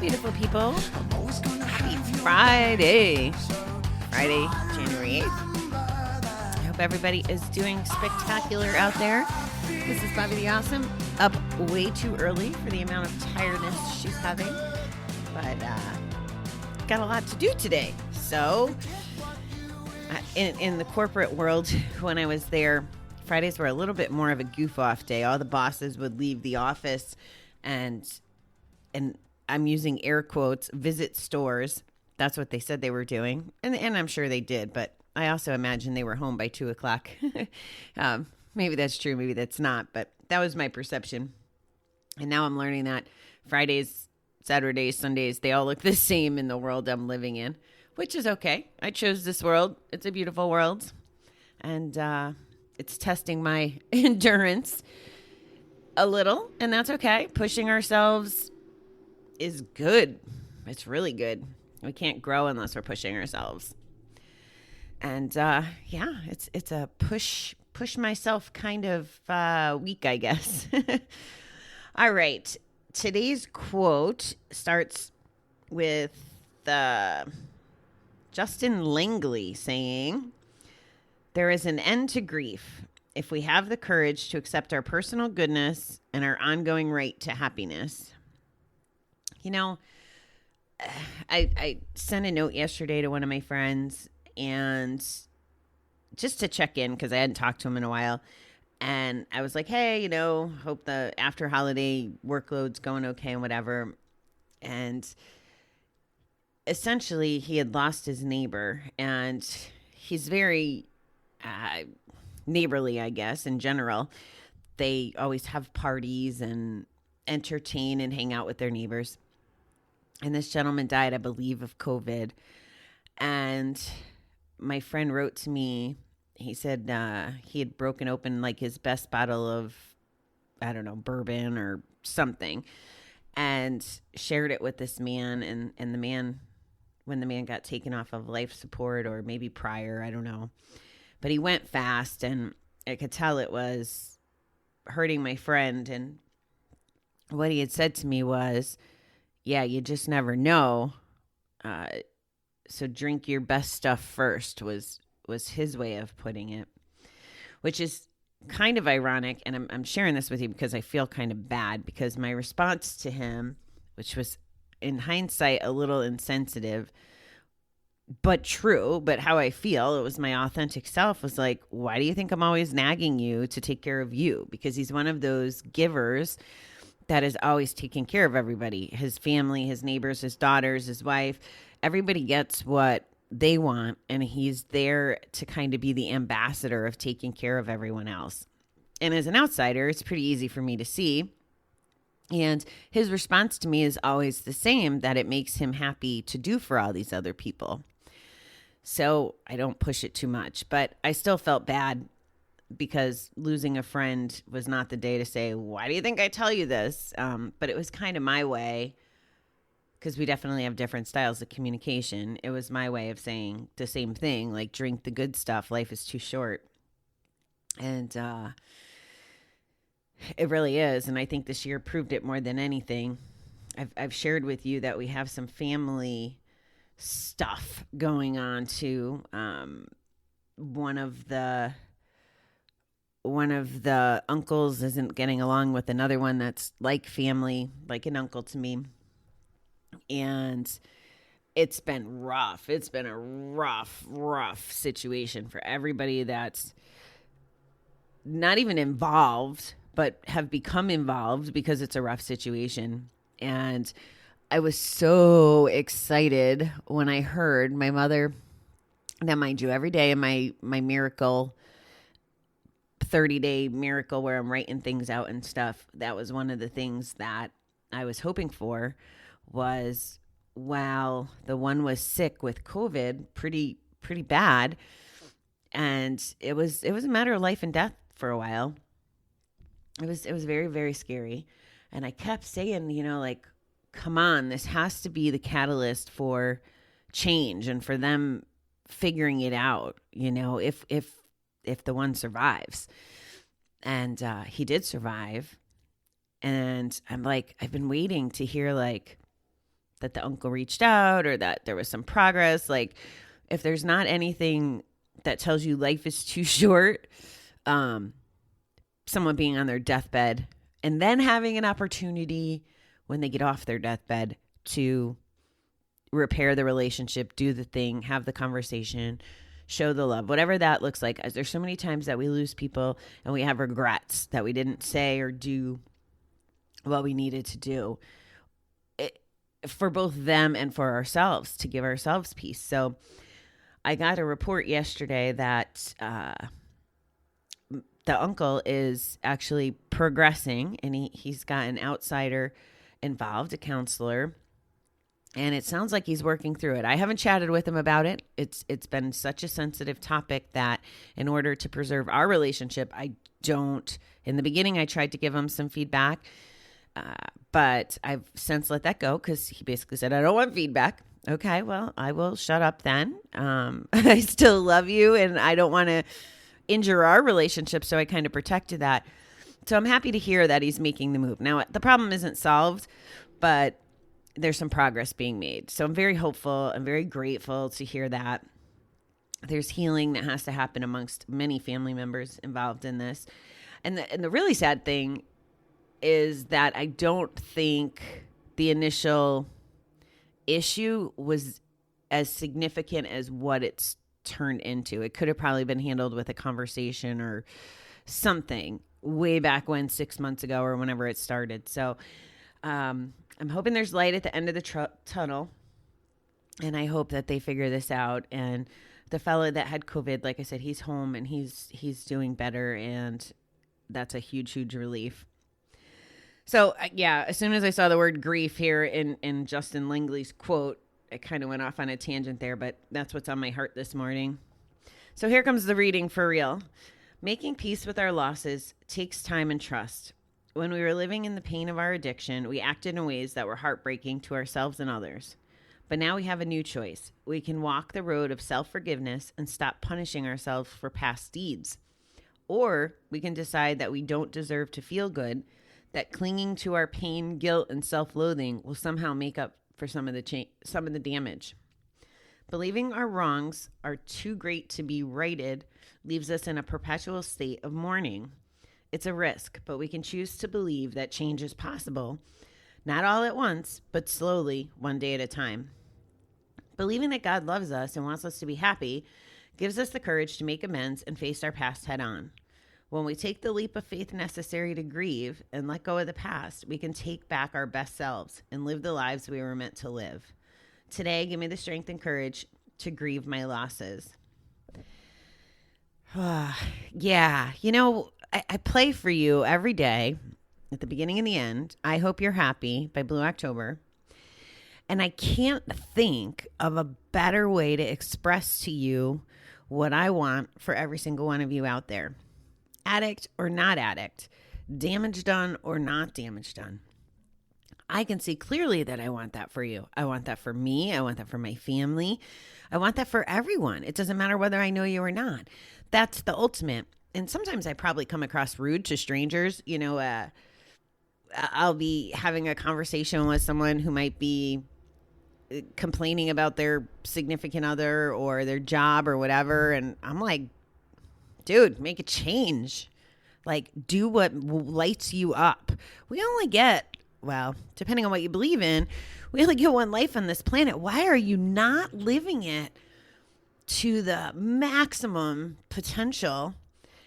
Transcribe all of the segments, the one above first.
beautiful people. Happy Friday. Friday, January 8th. I hope everybody is doing spectacular out there. This is Bobby the Awesome, up way too early for the amount of tiredness she's having. But got a lot to do today. So in the corporate world, when I was there, Fridays were a little bit more of a goof-off day. All the bosses would leave the office and I'm using air quotes, visit stores. That's what they said they were doing. And I'm sure they did, but I also imagine they were home by 2 o'clock. Maybe that's true, maybe that's not, but that was my perception. And now I'm learning that Fridays, Saturdays, Sundays, they all look the same in the world I'm living in, which is okay. I chose this world. It's a beautiful world. And it's testing my endurance a little, and that's okay. Pushing ourselves is good. It's really good. We can't grow unless we're pushing ourselves. And it's a push myself kind of week, I guess. All right. Today's quote starts with Justin Langley saying, "There is an end to grief if we have the courage to accept our personal goodness and our ongoing right to happiness." You know, I sent a note yesterday to one of my friends, and just to check in because I hadn't talked to him in a while. And I was like, hey, hope the after holiday workload's going okay and whatever. And essentially he had lost his neighbor, and he's very neighborly, I guess, in general. They always have parties and entertain and hang out with their neighbors. And this gentleman died, I believe, of COVID. And my friend wrote to me. He said he had broken open like his best bottle of, I don't know, bourbon or something, and shared it with this man. And the man, when the man got taken off of life support, or maybe prior, I don't know. But he went fast, and I could tell it was hurting my friend. And what he had said to me was, yeah, you just never know. So drink your best stuff first was his way of putting it, which is kind of ironic. And I'm sharing this with you because I feel kind of bad, because my response to him, which was in hindsight a little insensitive, but true, but how I feel, it was my authentic self, was like, why do you think I'm always nagging you to take care of you? Because he's one of those givers that is always taking care of everybody, his family, his neighbors, his daughters, his wife. Everybody gets what they want, and he's there to kind of be the ambassador of taking care of everyone else. And as an outsider, it's pretty easy for me to see. And his response to me is always the same, that it makes him happy to do for all these other people. So I don't push it too much, but I still felt bad because losing a friend was not the day to say, why do you think I tell you this? But it was kind of my way, because we definitely have different styles of communication. It was my way of saying the same thing, like, drink the good stuff. Life is too short. And it really is. And I think this year proved it more than anything. I've shared with you that we have some family stuff going on too. One of the uncles isn't getting along with another one that's like family, like an uncle to me. And it's been rough. It's been a rough situation for everybody that's not even involved, but have become involved because it's a rough situation. And I was so excited when I heard my mother, now mind you, every day in my miracle, 30-day miracle where I'm writing things out and stuff, that was one of the things that I was hoping for, was, wow, the one was sick with COVID, pretty bad. And it was a matter of life and death for a while. It was very, very scary. And I kept saying, like, come on, this has to be the catalyst for change and for them figuring it out, if the one survives. And he did survive. And I'm like, I've been waiting to hear, like, that the uncle reached out or that there was some progress. Like, if there's not anything that tells you life is too short, someone being on their deathbed and then having an opportunity when they get off their deathbed to repair the relationship, do the thing, have the conversation, show the love, whatever that looks like. As there's so many times that we lose people and we have regrets that we didn't say or do what we needed to do for both them and for ourselves, to give ourselves peace. So I got a report yesterday that the uncle is actually progressing, and he's got an outsider involved, a counselor, and it sounds like he's working through it. I haven't chatted with him about it. It's been such a sensitive topic that in order to preserve our relationship, in the beginning, I tried to give him some feedback, but I've since let that go because he basically said, I don't want feedback. Okay, well, I will shut up then. I still love you and I don't want to injure our relationship, so I kind of protected that. So I'm happy to hear that he's making the move. Now, the problem isn't solved, but there's some progress being made. So I'm very hopeful. I'm very grateful to hear that. There's healing that has to happen amongst many family members involved in this. And the really sad thing is that I don't think the initial issue was as significant as what it's turned into. It could have probably been handled with a conversation or something way back when, 6 months ago or whenever it started. So I'm hoping there's light at the end of the tunnel, and I hope that they figure this out. And the fellow that had COVID, like I said, he's home and he's doing better, and that's a huge, huge relief. So yeah, as soon as I saw the word grief here in Justin Langley's quote, I kind of went off on a tangent there, but that's what's on my heart this morning. So here comes the reading for real. Making peace with our losses takes time and trust. When we were living in the pain of our addiction, we acted in ways that were heartbreaking to ourselves and others. But now we have a new choice. We can walk the road of self-forgiveness and stop punishing ourselves for past deeds. Or we can decide that we don't deserve to feel good, that clinging to our pain, guilt, and self-loathing will somehow make up for some of the damage. Believing our wrongs are too great to be righted leaves us in a perpetual state of mourning. It's a risk, but we can choose to believe that change is possible, not all at once, but slowly, one day at a time. Believing that God loves us and wants us to be happy gives us the courage to make amends and face our past head on. When we take the leap of faith necessary to grieve and let go of the past, we can take back our best selves and live the lives we were meant to live. Today, give me the strength and courage to grieve my losses. Yeah, I play for you every day at the beginning and the end. I Hope You're Happy by Blue October. And I can't think of a better way to express to you what I want for every single one of you out there. Addict or not addict, damage done or not damage done. I can see clearly that I want that for you. I want that for me. I want that for my family. I want that for everyone. It doesn't matter whether I know you or not. That's the ultimate. And sometimes I probably come across rude to strangers. I'll be having a conversation with someone who might be complaining about their significant other or their job or whatever. And I'm like, dude, make a change. Like, do what lights you up. We only get, well, depending on what you believe in, we only get one life on this planet. Why are you not living it to the maximum potential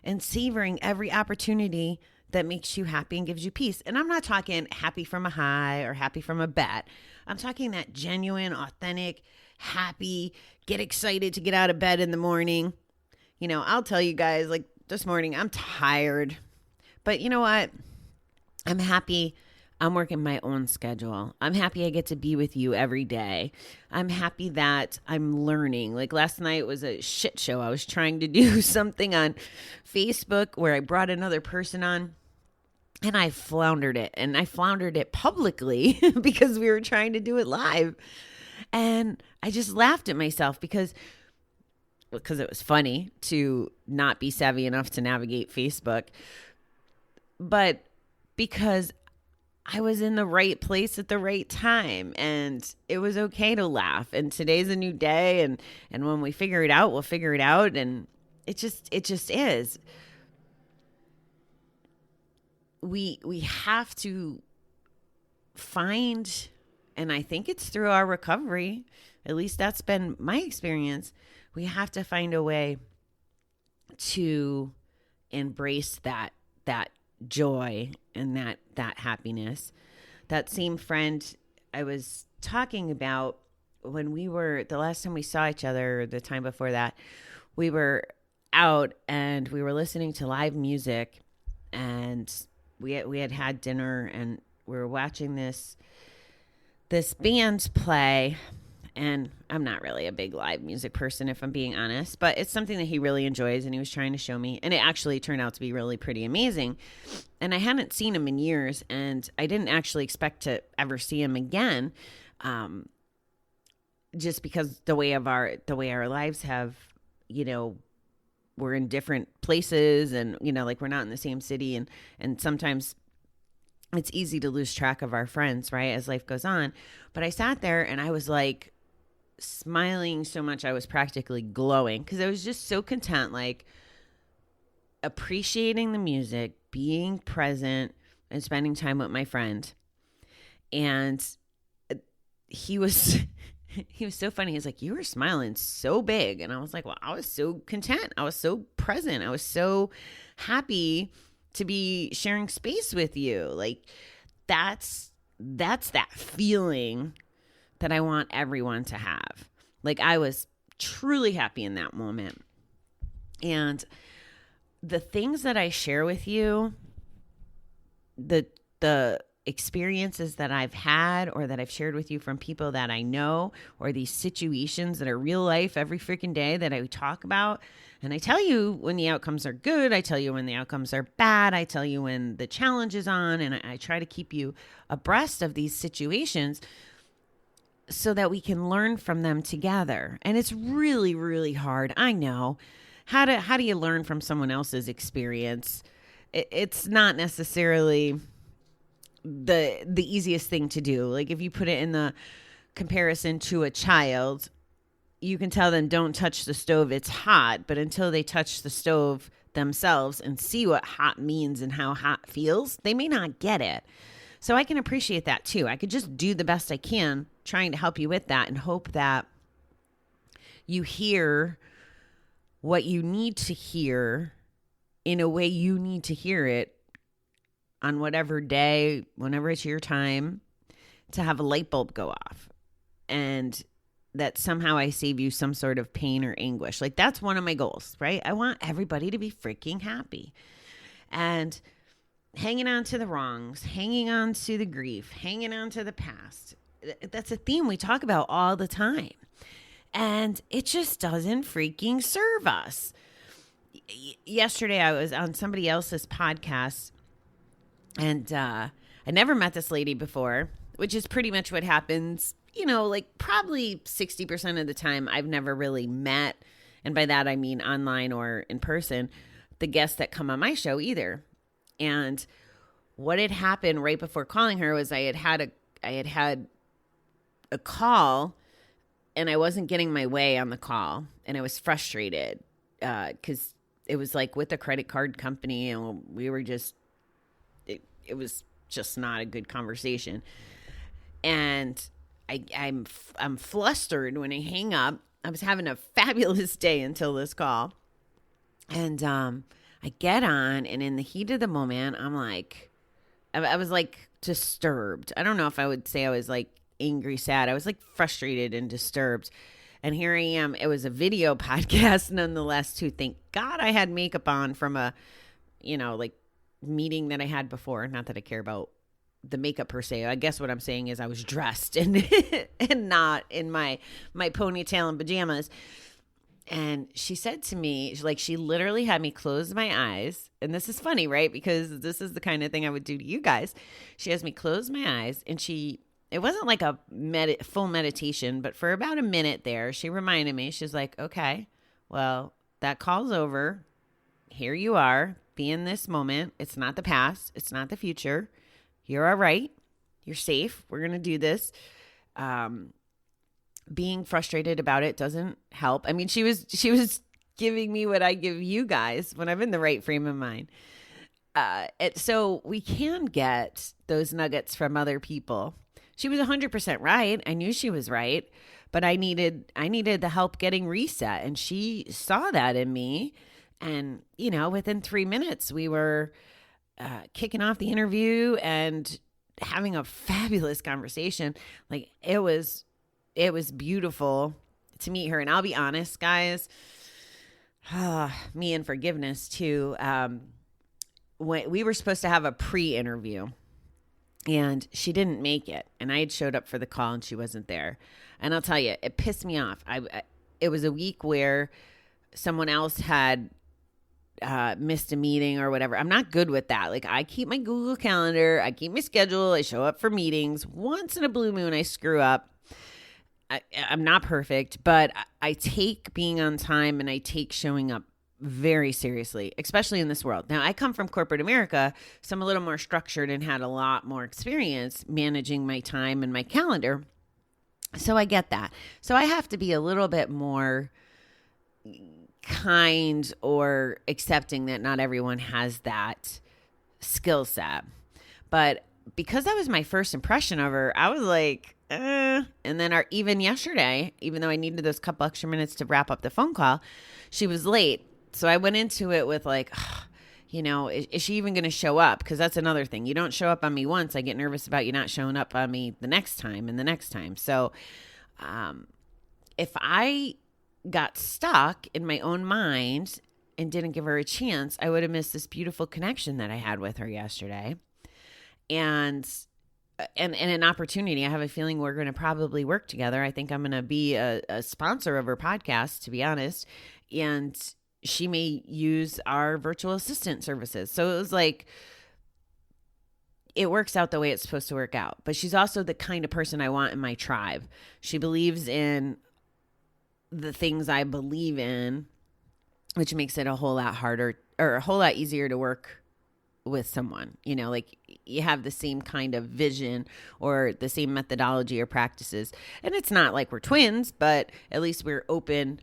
and savoring every opportunity that makes you happy and gives you peace? And I'm not talking happy from a high or happy from a bet. I'm talking that genuine, authentic, happy, get excited to get out of bed in the morning. I'll tell you guys, like this morning, I'm tired. But you know what? I'm happy I'm working my own schedule. I'm happy I get to be with you every day. I'm happy that I'm learning. Like last night was a shit show. I was trying to do something on Facebook where I brought another person on, and I floundered it. And I floundered it publicly because we were trying to do it live. And I just laughed at myself because it was funny to not be savvy enough to navigate Facebook. But because I was in the right place at the right time, and it was okay to laugh. And today's a new day, and when we figure it out, we'll figure it out. And it just is. We have to find, and I think it's through our recovery, at least that's been my experience, we have to find a way to embrace that joy and that happiness. That same friend I was talking about, when we were, the last time we saw each other, the time before that, we were out and we were listening to live music, and we had dinner, and we were watching this band play. And I'm not really a big live music person, if I'm being honest, but it's something that he really enjoys, and he was trying to show me, and it actually turned out to be really pretty amazing. And I hadn't seen him in years, and I didn't actually expect to ever see him again, just because the way our lives have, we're in different places, and like we're not in the same city, and sometimes it's easy to lose track of our friends, right, as life goes on. But I sat there and I was like smiling so much I was practically glowing, because I was just so content, like appreciating the music, being present, and spending time with my friend. And he was so funny. He's like, "You were smiling so big." And I was like, "Well, I was so content. I was so present. I was so happy to be sharing space with you." Like that's that feeling that I want everyone to have. Like I was truly happy in that moment. And the things that I share with you, the experiences that I've had or that I've shared with you from people that I know, or these situations that are real life every freaking day that I talk about. And I tell you when the outcomes are good. I tell you when the outcomes are bad. I tell you when the challenge is on. And I try to keep you abreast of these situations so that we can learn from them together. And it's really, really hard. I know. How do you learn from someone else's experience? It's not necessarily the easiest thing to do. Like if you put it in the comparison to a child, you can tell them don't touch the stove, it's hot, but until they touch the stove themselves and see what hot means and how hot feels, they may not get it. So I can appreciate that too. I could just do the best I can trying to help you with that and hope that you hear what you need to hear in a way you need to hear it on whatever day, whenever it's your time, to have a light bulb go off. And that somehow I save you some sort of pain or anguish. Like that's one of my goals, right? I want everybody to be freaking happy. And hanging on to the wrongs, hanging on to the grief, hanging on to the past. That's a theme we talk about all the time. And it just doesn't freaking serve us. Yesterday, I was on somebody else's podcast, and I never met this lady before, which is pretty much what happens, like probably 60% of the time I've never really met. And by that, I mean online or in person, the guests that come on my show either. And what had happened right before calling her was I had had a call, and I wasn't getting my way on the call, and I was frustrated because it was like with a credit card company, and we were just it was just not a good conversation. And I'm flustered when I hang up. I was having a fabulous day until this call, and I get on, and in the heat of the moment, I'm like, I was like disturbed. I don't know if I would say I was like angry, sad. I was like frustrated and disturbed. And here I am. It was a video podcast nonetheless, too. Thank God I had makeup on from a, like meeting that I had before. Not that I care about the makeup per se. I guess what I'm saying is I was dressed and and not in my ponytail and pajamas. And she said to me, she literally had me close my eyes. And this is funny, right? Because this is the kind of thing I would do to you guys. She has me close my eyes, and it wasn't like a full meditation, but for about a minute there, she reminded me, she's like, okay, well, that call's over. Here you are. Be in this moment. It's not the past. It's not the future. You're all right. You're safe. We're going to do this. Being frustrated about it doesn't help. I mean, she was giving me what I give you guys when I'm in the right frame of mind. So we can get those nuggets from other people. She was 100% right. I knew she was right, but I needed the help getting reset. And she saw that in me. And, within 3 minutes, we were kicking off the interview and having a fabulous conversation. Like, it was beautiful to meet her. And I'll be honest, guys, me and forgiveness too. When we were supposed to have a pre-interview and she didn't make it, and I had showed up for the call and she wasn't there. And I'll tell you, it pissed me off. It was a week where someone else had missed a meeting or whatever. I'm not good with that. Like, I keep my Google Calendar, I keep my schedule, I show up for meetings. Once in a blue moon, I screw up. I'm not perfect, but I take being on time and I take showing up very seriously, especially in this world. Now, I come from corporate America, so I'm a little more structured and had a lot more experience managing my time and my calendar. So I get that. So I have to be a little bit more kind or accepting that not everyone has that skill set. But because that was my first impression of her, I was like, And then even yesterday, even though I needed those couple extra minutes to wrap up the phone call, she was late. So I went into it with like, is she even going to show up? Because that's another thing. You don't show up on me once, I get nervous about you not showing up on me the next time and the next time. So if I got stuck in my own mind and didn't give her a chance, I would have missed this beautiful connection that I had with her yesterday. And an opportunity. I have a feeling we're going to probably work together. I think I'm going to be a sponsor of her podcast, to be honest. And she may use our virtual assistant services. So it was like, it works out the way it's supposed to work out. But she's also the kind of person I want in my tribe. She believes in the things I believe in, which makes it a whole lot harder or a whole lot easier to work with someone. Like, you have the same kind of vision or the same methodology or practices. And it's not like we're twins, but at least we're open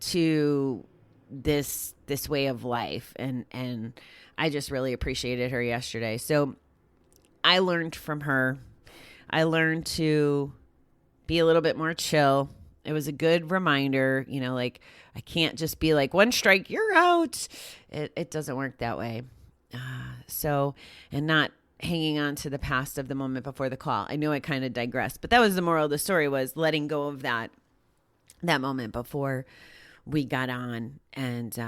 to this way of life. And I just really appreciated her yesterday. So I learned from her. I learned to be a little bit more chill. It was a good reminder, like, I can't just be like, one strike, you're out. It doesn't work that way. And not hanging on to the past of the moment before the call. I know I kind of digressed, but that was the moral of the story, was letting go of that moment before we got on. And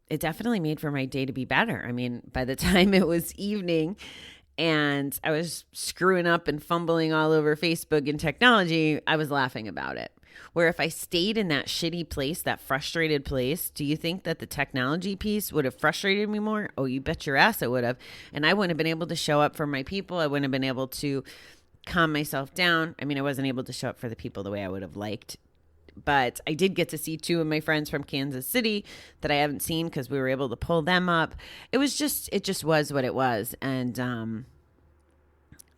it definitely made for my day to be better. I mean, by the time it was evening and I was screwing up and fumbling all over Facebook and technology, I was laughing about it. Where if I stayed in that shitty place, that frustrated place, do you think that the technology piece would have frustrated me more? Oh, you bet your ass it would have. And I wouldn't have been able to show up for my people. I wouldn't have been able to calm myself down. I mean, I wasn't able to show up for the people the way I would have liked. But I did get to see 2 of my friends from Kansas City that I haven't seen because we were able to pull them up. It just was what it was. And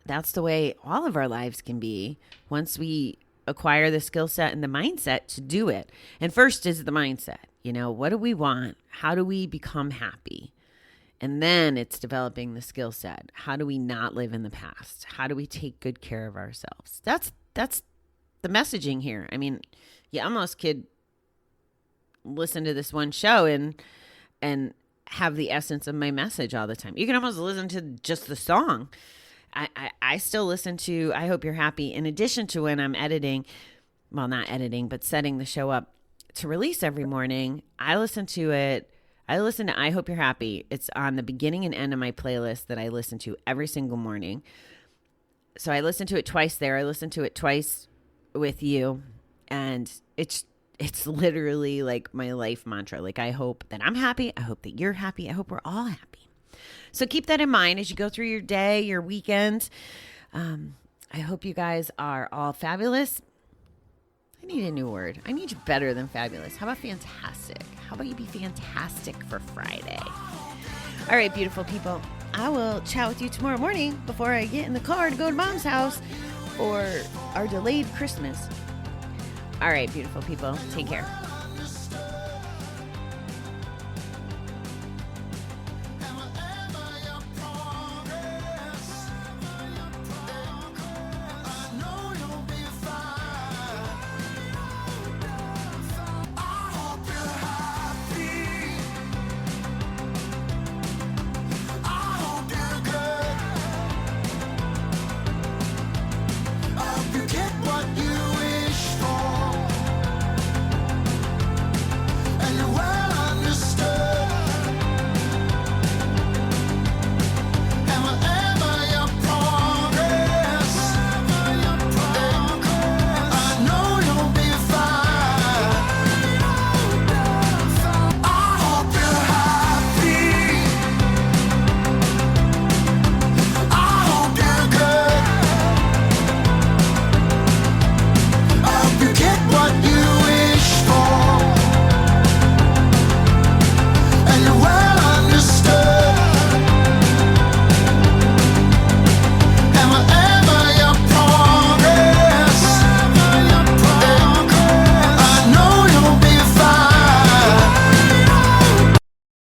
that's the way all of our lives can be once we acquire the skill set and the mindset to do it. And first is the mindset. What do we want? How do we become happy? And then it's developing the skill set. How do we not live in the past? How do we take good care of ourselves? That's the messaging here. I mean, you almost could listen to this one show and have the essence of my message all the time. You can almost listen to just the song. I still listen to I Hope You're Happy in addition to when I'm editing, well, not editing, but setting the show up to release every morning. I listen to it. I listen to I Hope You're Happy. It's on the beginning and end of my playlist that I listen to every single morning. So I listen to it twice there. I listen to it twice with you. And it's literally like my life mantra. Like, I hope that I'm happy. I hope that you're happy. I hope we're all happy. So keep that in mind as you go through your day, your weekend. I hope you guys are all fabulous. I need a new word. I need you better than fabulous. How about fantastic? How about you be fantastic for Friday? All right, beautiful people. I will chat with you tomorrow morning before I get in the car to go to Mom's house for our delayed Christmas. All right, beautiful people. Take care.